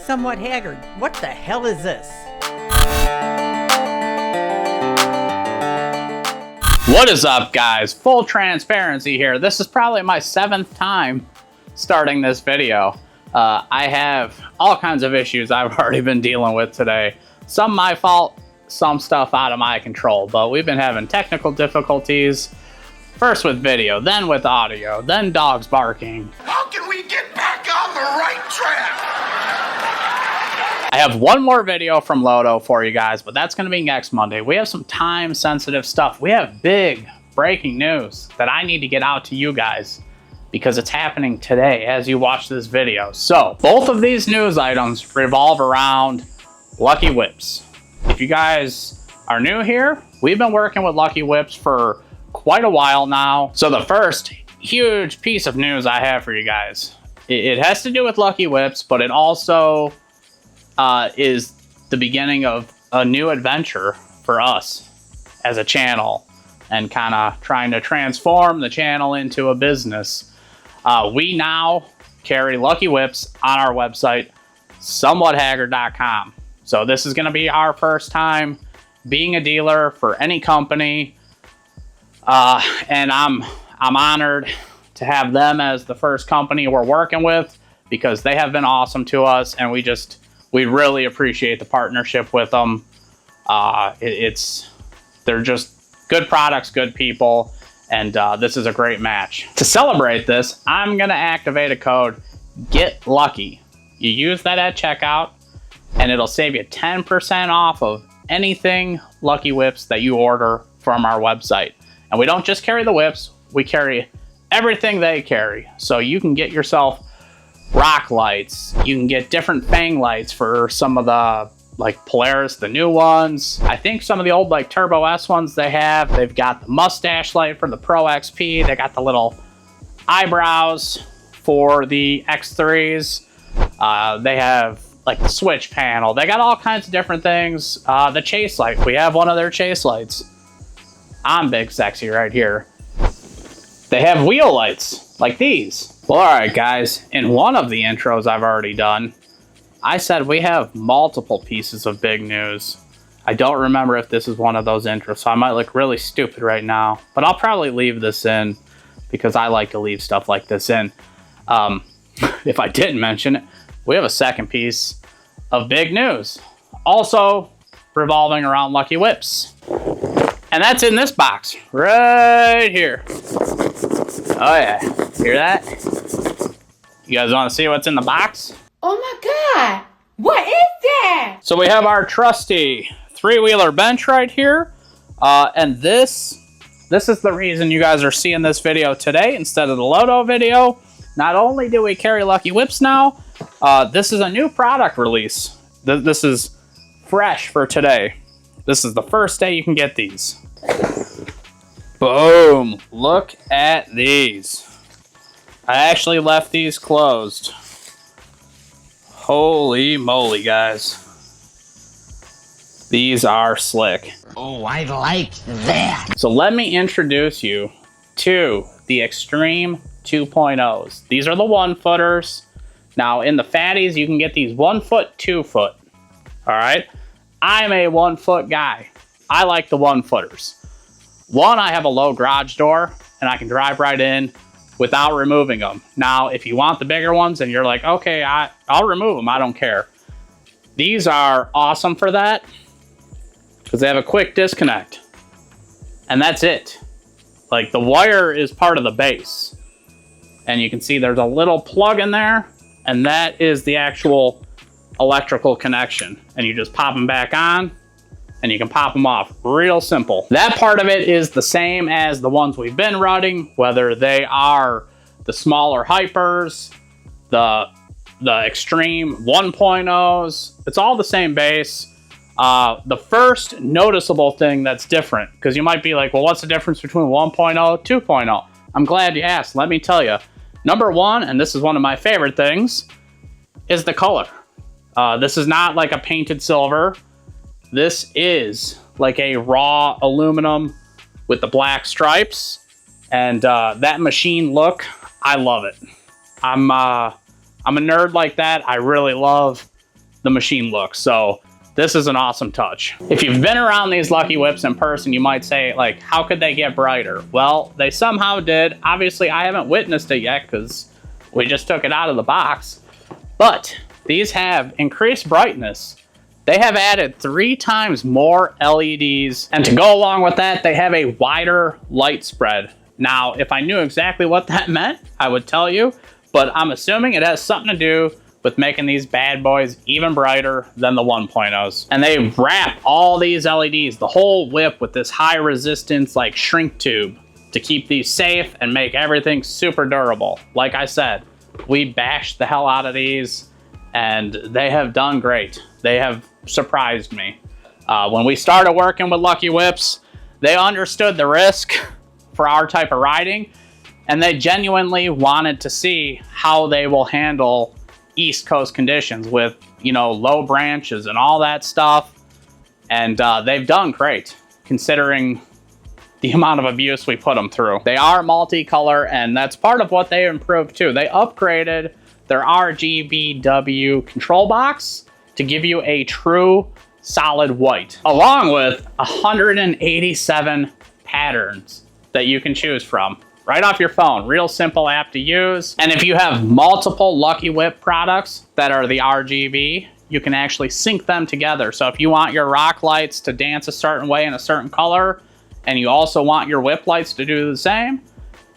somewhat haggard. What the hell is this? What is up, guys? Full transparency here. This is probably my 7th time starting this video. I have all kinds of issues I've already been dealing with today. Some my fault, some stuff out of my control, but we've been having technical difficulties. First with video, then with audio, then dogs barking. How can we get back on the right track? I have one more video from Lodo for you guys, but that's going to be next Monday. We have some time-sensitive stuff. We have big breaking news that I need to get out to you guys because it's happening today as you watch this video. So, both of these news items revolve around Lucky Whips. If you guys are new here, we've been working with Lucky Whips for quite a while now. So the first huge piece of news I have for you guys, it has to do with Lucky Whips, but it also is the beginning of a new adventure for us as a channel and kind of trying to transform the channel into a business. We now carry Lucky Whips on our website, somewhathaggard.com. So this is going to be our first time being a dealer for any company, and I'm honored to have them as the first company we're working with because they have been awesome to us, and we really appreciate the partnership with them. They're just good products, good people, and this is a great match. To celebrate this, I'm gonna activate a code, Get Lucky. You use that at checkout, and it'll save you 10% off of anything Lucky Whips that you order from our website. And we don't just carry the whips, we carry everything they carry. So you can get yourself rock lights, you can get different fang lights for some of the like Polaris, the new ones. I think some of the old like Turbo S ones they've got the mustache light for the Pro XP, they got the little eyebrows for the X3s, they have like the switch panel, they got all kinds of different things. The chase light, we have one of their chase lights. I'm big sexy right here. They have wheel lights like these. Well, all right, guys, in one of the intros I've already done, I said we have multiple pieces of big news. I don't remember if this is one of those intros, so I might look really stupid right now, but I'll probably leave this in because I like to leave stuff like this in. If I didn't mention it, we have a second piece of big news, also revolving around Lucky Whips. And that's in this box right here. Oh yeah, hear that? You guys want to see what's in the box? Oh my God, what is that? So we have our trusty 3-wheeler bench right here. And this is the reason you guys are seeing this video today instead of the Lodo video. Not only do we carry Lucky Whips now, this is a new product release. This is fresh for today. This is the first day you can get these. Boom! Look at these. I actually left these closed. Holy moly, guys. These are slick. Oh, I like that. So let me introduce you to the XTREME 2.0s. These are the 1-footers. Now in the fatties, you can get these 1-foot, 2-foot. All right? I'm a 1-foot guy. I like the 1-footers. One, I have a low garage door and I can drive right in without removing them. Now, if you want the bigger ones and you're like, okay, I'll remove them, I don't care. These are awesome for that because they have a quick disconnect. And that's it. Like the wire is part of the base. And you can see there's a little plug in there and that is the actual electrical connection. And you just pop them back on and you can pop them off. Real simple. That part of it is the same as the ones we've been running, whether they are the smaller hypers, the XTREME 1.0s. It's all the same base. The first noticeable thing that's different, because you might be like, well, what's the difference between 1.0 2.0? I'm glad you asked. Let me tell you. Number one, and this is one of my favorite things, is the color. This is not like a painted silver. This is like a raw aluminum with the black stripes, and that machine look, I love it. I'm a nerd like that. I really love the machine looks. So this is an awesome touch. If you've been around these Lucky Whips in person, you might say, like, how could they get brighter? Well, they somehow did. Obviously, I haven't witnessed it yet because we just took it out of the box. But these have increased brightness. They have added 3 times more LEDs. And to go along with that, they have a wider light spread. Now, if I knew exactly what that meant, I would tell you. But I'm assuming it has something to do with making these bad boys even brighter than the 1.0s. And they wrap all these LEDs, the whole whip, with this high resistance like shrink tube to keep these safe and make everything super durable. Like I said, we bashed the hell out of these and they have done great. They have surprised me. When we started working with Lucky Whips, they understood the risk for our type of riding, and they genuinely wanted to see how they will handle East Coast conditions with, you know, low branches and all that stuff. And they've done great considering the amount of abuse we put them through. They are multicolor, and that's part of what they improved too. They upgraded their RGBW control box to give you a true solid white, along with 187 patterns that you can choose from right off your phone. Real simple app to use. And if you have multiple Lucky Whip products that are the RGB, you can actually sync them together. So if you want your rock lights to dance a certain way in a certain color, and you also want your whip lights to do the same,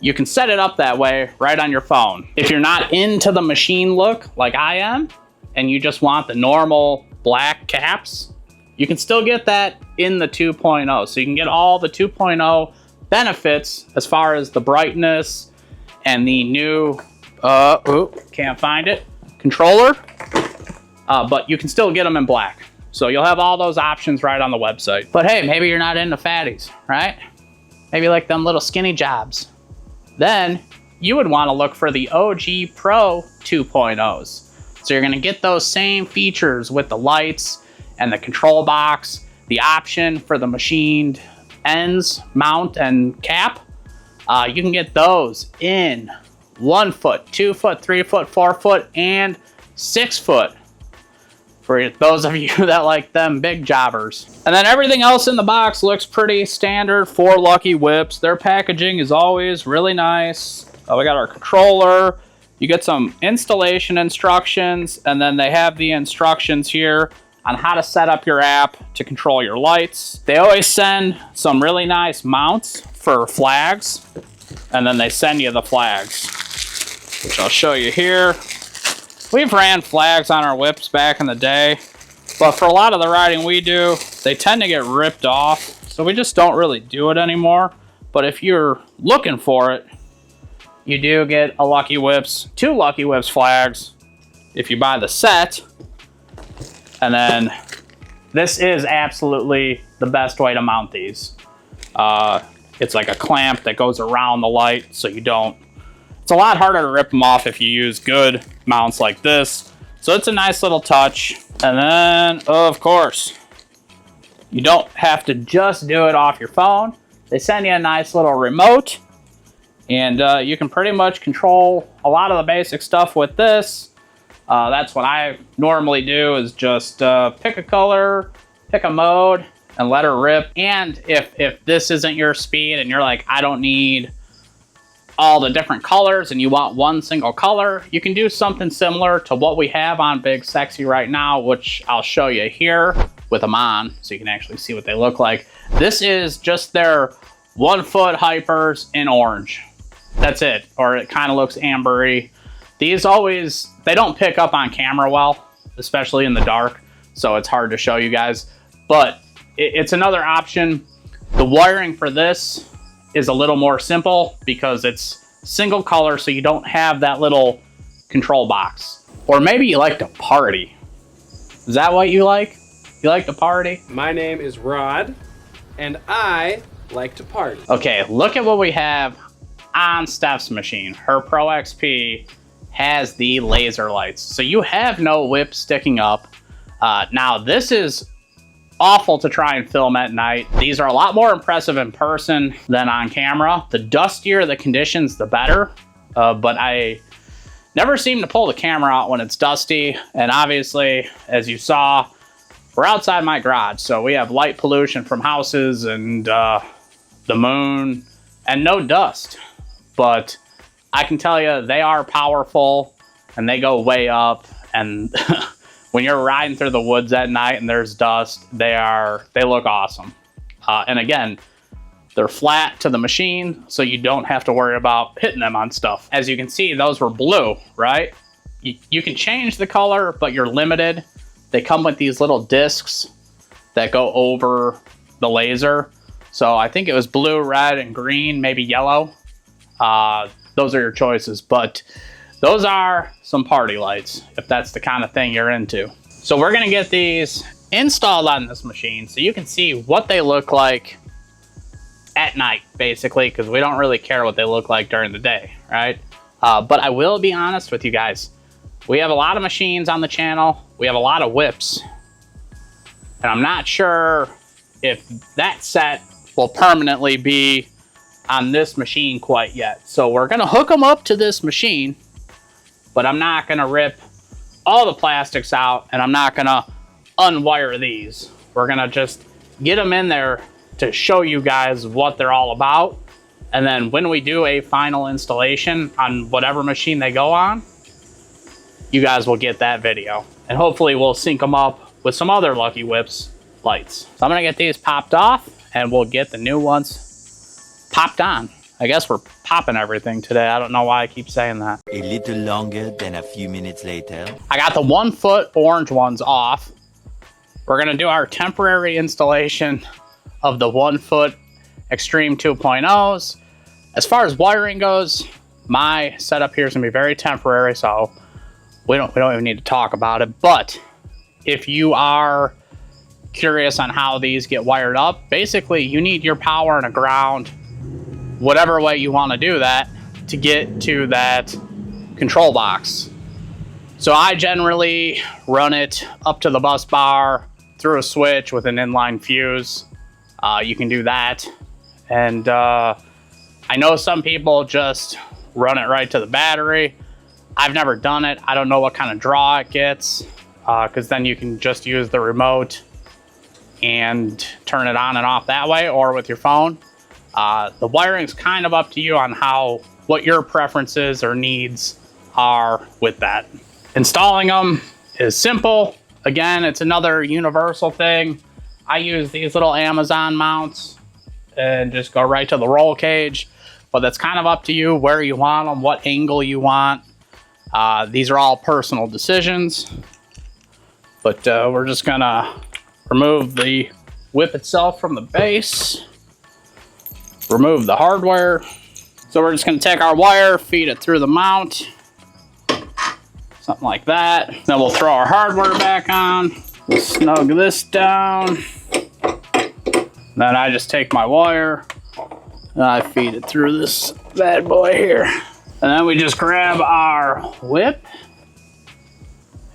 you can set it up that way right on your phone. If you're not into the machine look like I am, and you just want the normal black caps, you can still get that in the 2.0. So you can get all the 2.0 benefits as far as the brightness and the new, can't find it, controller, but you can still get them in black. So you'll have all those options right on the website. But hey, maybe you're not into fatties, right? Maybe you like them little skinny jobs. Then you would want to look for the OG Pro 2.0s. So you're going to get those same features with the lights and the control box, the option for the machined ends, mount, and cap. You can get those in 1 foot, 2 foot, 3 foot, 4 foot, and 6 foot for those of you that like them big jobbers. And then everything else in the box looks pretty standard for Lucky Whips. Their packaging is always really nice. We got our controller. You get some installation instructions, and then they have the instructions here on how to set up your app to control your lights. They always send some really nice mounts for flags, and then they send you the flags, which I'll show you here. We've ran flags on our whips back in the day, but for a lot of the riding we do, they tend to get ripped off, so we just don't really do it anymore. But if you're looking for it, you do get a Lucky Whips, 2 Lucky Whips flags if you buy the set. And then this is absolutely the best way to mount these. It's like a clamp that goes around the light so you don't, it's a lot harder to rip them off if you use good mounts like this. So it's a nice little touch. And then, of course, you don't have to just do it off your phone. They send you a nice little remote, and you can pretty much control a lot of the basic stuff with this. That's what I normally do, is just pick a color, pick a mode, and let her rip. And if this isn't your speed and you're like, I don't need all the different colors and you want one single color, you can do something similar to what we have on Big Sexy right now, which I'll show you here with them on so you can actually see what they look like. This is just their 1 foot hypers in orange. That's it. Or it kind of looks ambery. These always, they don't pick up on camera well, especially in the dark, so it's hard to show you guys. But it's another option. The wiring for this is a little more simple because it's single color, so you don't have that little control box. Or maybe you like to party. Is that what you like? You like to party? My name is Rod, and I like to party. Okay, look at what we have on Steph's machine. Her Pro XP has the laser lights, so you have no whip sticking up. Now this is awful to try and film at night. These are a lot more impressive in person than on camera. The dustier the conditions, the better. But I never seem to pull the camera out when it's dusty. And obviously, as you saw, we're outside my garage, so we have light pollution from houses and the moon and no dust. But I can tell you they are powerful and they go way up. And when you're riding through the woods at night and there's dust, they look awesome. And again, they're flat to the machine, so you don't have to worry about hitting them on stuff. As you can see, those were blue, right? You can change the color, but you're limited. They come with these little discs that go over the laser. So I think it was blue, red, and green, maybe yellow. Those are your choices, but those are some party lights, if that's the kind of thing you're into. So we're gonna get these installed on this machine so you can see what they look like at night, basically, because we don't really care what they look like during the day, right? But I will be honest with you guys. We have a lot of machines on the channel. We have a lot of whips. And I'm not sure if that set will permanently be on this machine quite yet. So we're gonna hook them up to this machine, but I'm not gonna rip all the plastics out and I'm not gonna unwire these. We're gonna just get them in there to show you guys what they're all about. And then when we do a final installation on whatever machine they go on, you guys will get that video. And hopefully we'll sync them up with some other Lucky Whips lights. So I'm gonna get these popped off and we'll get the new ones popped on. I guess we're popping everything today. I don't know why I keep saying that. A little longer than a few minutes later. I got the 1 foot orange ones off. We're gonna do our temporary installation of the 1 foot XTREME 2.0s. As far as wiring goes, my setup here is gonna be very temporary, so we don't even need to talk about it. But if you are curious on how these get wired up, basically you need your power and a ground, whatever way you want to do that, to get to that control box. So I generally run it up to the bus bar through a switch with an inline fuse. You can do that. And I know some people just run it right to the battery. I've never done it. I don't know what kind of draw it gets, because then you can just use the remote and turn it on and off that way, or with your phone. The wiring's kind of up to you on what your preferences or needs are with that. Installing them is simple. Again, it's another universal thing. I use these little Amazon mounts and just go right to the roll cage, but that's kind of up to you where you want them, what angle you want. These are all personal decisions, but we're just gonna remove the whip itself from the base, remove the hardware. So we're just gonna take our wire, feed it through the mount, something like that. Then we'll throw our hardware back on, snug this down. Then I just take my wire and I feed it through this bad boy here. And then we just grab our whip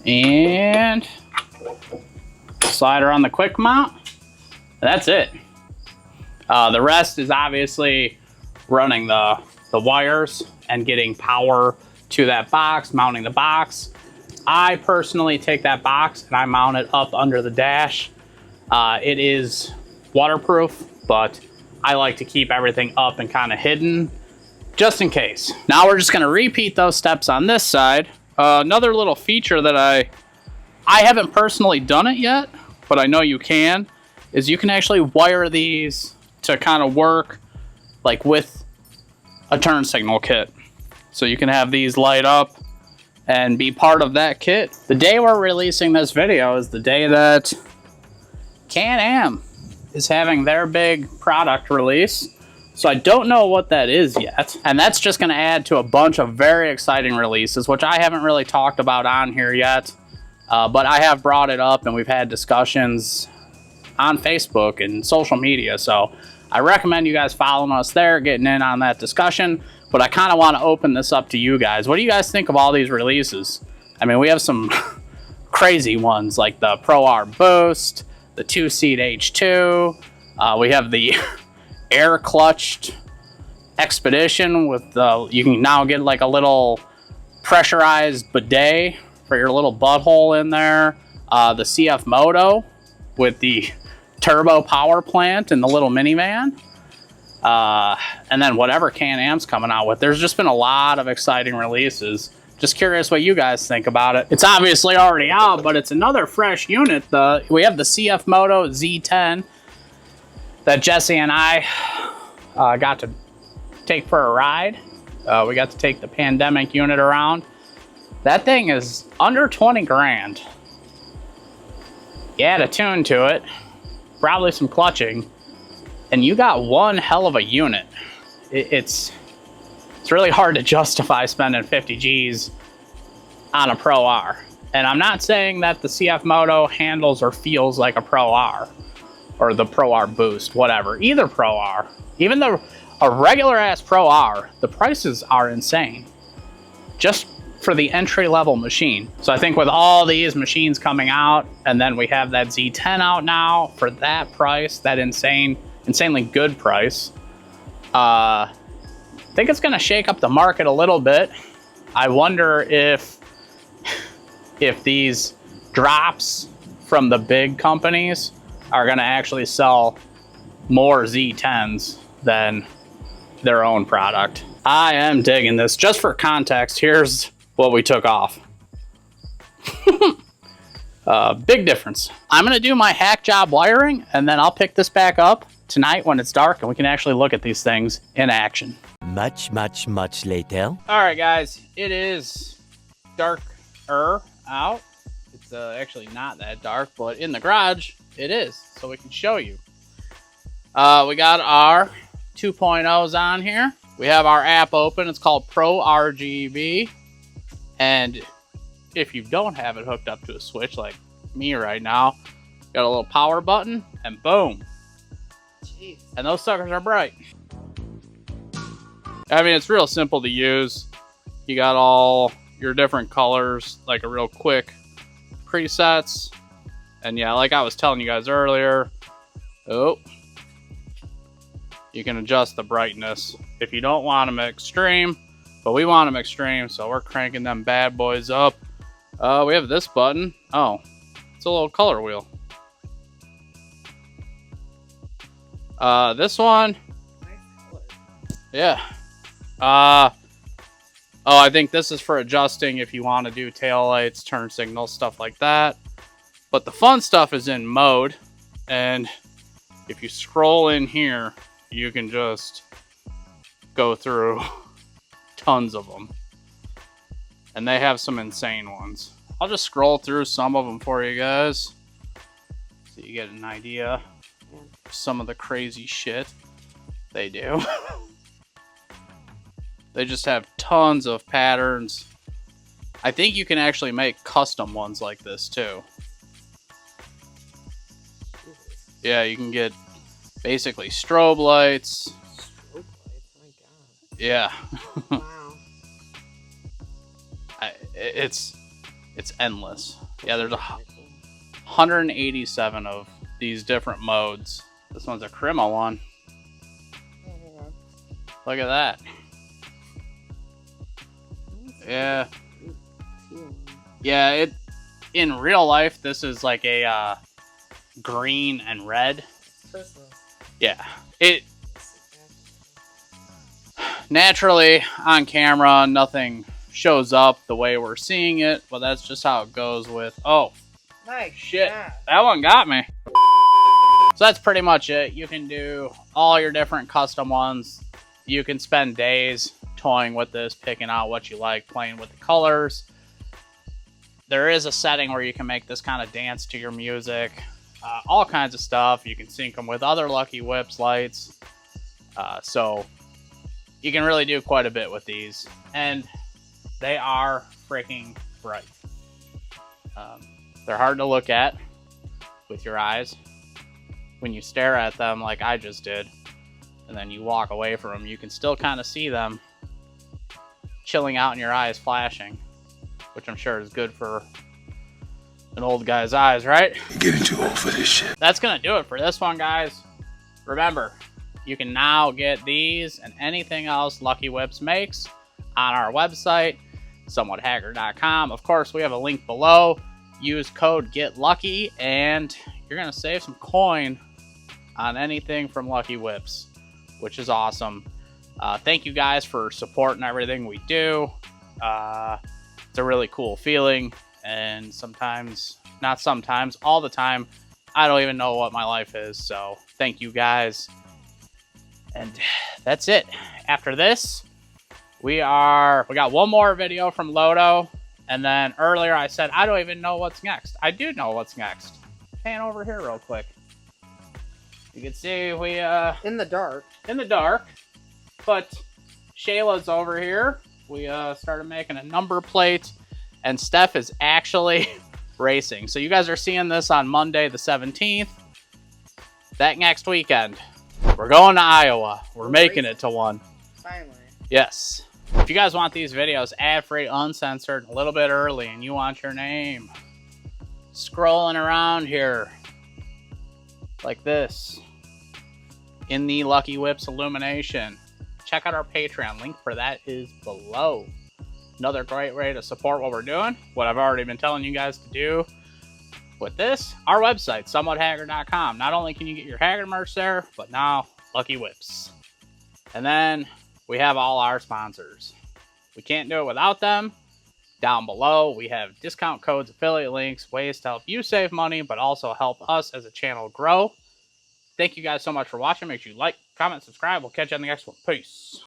and slide her on the quick mount. That's it. The rest is obviously running the wires and getting power to that box, mounting the box. I personally take that box and I mount it up under the dash. It is waterproof, but I like to keep everything up and kind of hidden just in case. Now we're just gonna repeat those steps on this side. Another little feature that I haven't personally done it yet, but I know you can, is you can actually wire these to kind of work like with a turn signal kit. So you can have these light up and be part of that kit. The day we're releasing this video is the day that Can-Am is having their big product release. So I don't know what that is yet. And that's just gonna add to a bunch of very exciting releases, which I haven't really talked about on here yet. But I have brought it up and we've had discussions on Facebook and social media. So I recommend you guys following us there, getting in on that discussion. But I kind of want to open this up to you guys. What do you guys think of all these releases? I mean, we have some crazy ones like the Pro R Boost, the 2-seat H2. We have the air clutched Expedition with the, you can now get like a little pressurized bidet for your little butthole in there. The CF Moto with the turbo power plant and the little minivan. And then whatever Can-Am's coming out with. There's just been a lot of exciting releases. Just curious what you guys think about it. It's obviously already out, but it's another fresh unit. We have the CF Moto Z10 that Jesse and I got to take for a ride. We got to take the Pandemyk unit around. That thing is under 20 grand. You add a tune to it, probably some clutching, and you got one hell of a unit. It's really hard to justify spending 50 G's on a Pro R. And I'm not saying that the CF Moto handles or feels like a Pro R or the Pro R Boost, whatever. Either Pro R, even a regular ass Pro R, the prices are insane just for the entry level machine. So I think with all these machines coming out, and then we have that Z10 out now for that price, that insanely good price, I think it's gonna shake up the market a little bit. I wonder if these drops from the big companies are gonna actually sell more Z10s than their own product. I am digging this. Just for context, here's what we took off. Big difference. I'm gonna do my hack job wiring, and then I'll pick this back up tonight when it's dark and we can actually look at these things in action. Much later. All right, guys, it is darker out. It's actually not that dark, but in the garage it is, so we can show you. We got our 2.0s on here. We have our app open. It's called Pro RGB. And if you don't have it hooked up to a switch like me right now, got a little power button and boom. Jeez. And those suckers are bright. I mean, it's real simple to use. You got all your different colors, like a real quick presets. And yeah, like I was telling you guys earlier, you can adjust the brightness if you don't want them extreme, but we want them extreme, so we're cranking them bad boys up. We have this button. Oh, it's a little color wheel. This one, yeah. Oh, I think this is for adjusting if you want to do tail lights, turn signals, stuff like that. But the fun stuff is in mode, and if you scroll in here, you can just go through tons of them. And they have some insane ones. I'll just scroll through some of them for you guys, so you get an idea of some of the crazy shit they do. They just have tons of patterns. I think you can actually make custom ones like this too. Yeah, you can get basically strobe lights. Strobe lights, my god. Yeah. Wow. It's endless. Yeah, there's 187 of these different modes. This one's a XTREME one. Look at that. Yeah. Yeah, in real life, this is like a green and red. Yeah. It naturally on camera, nothing shows up the way we're seeing it, but that's just how it goes with. Oh, Nice. shit. Yeah. That one got me. So that's pretty much it. You can do all your different custom ones. You can spend days toying with this, picking out what you like, playing with the colors. There is a setting where you can make this kind of dance to your music. All kinds of stuff. You can sync them with other Lucky Whips lights. So you can really do quite a bit with these. And they are freaking bright. They're hard to look at with your eyes. When you stare at them like I just did, and then you walk away from them, you can still kind of see them chilling out in your eyes, flashing, which I'm sure is good for an old guy's eyes, right? You're getting too old for this shit. That's gonna do it for this one, guys. Remember, you can now get these and anything else Lucky Whips makes on our website. somewhathacker.com. Of course, we have a link below. Use code GETLUCKY and you're going to save some coin on anything from Lucky Whips, which is awesome. Thank you guys for supporting everything we do. It's a really cool feeling, and sometimes, not sometimes, all the time, I don't even know what my life is. So thank you guys. And that's it. After this, we got one more video from Lodo. And then earlier I said, I don't even know what's next. I do know what's next. Pan over here real quick. You can see we, In the dark. in the dark, but Shayla's over here. We started making a number plate, and Steph is actually racing. So you guys are seeing this on Monday the 17th. That next weekend, we're going to Iowa. We're making it to one. Finally. Yes. If you guys want these videos ad-free, uncensored, a little bit early, and you want your name scrolling around here like this in the Lucky Whips illumination, check out our Patreon. Link for that is below. Another great way to support what we're doing, what I've already been telling you guys to do with this, our website, somewhathacker.com. Not only can you get your Hacker merch there, but now Lucky Whips. And then we have all our sponsors. We can't do it without them. Down below, we have discount codes, affiliate links, ways to help you save money, but also help us as a channel grow. Thank you guys so much for watching. Make sure you like, comment, subscribe. We'll catch you on the next one. Peace.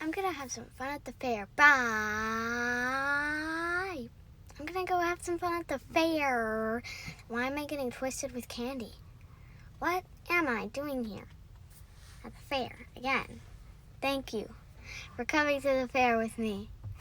I'm gonna have some fun at the fair. Bye. I'm gonna go have some fun at the fair. Why am I getting twisted with candy? What am I doing here? At the fair again. Thank you for coming to the fair with me.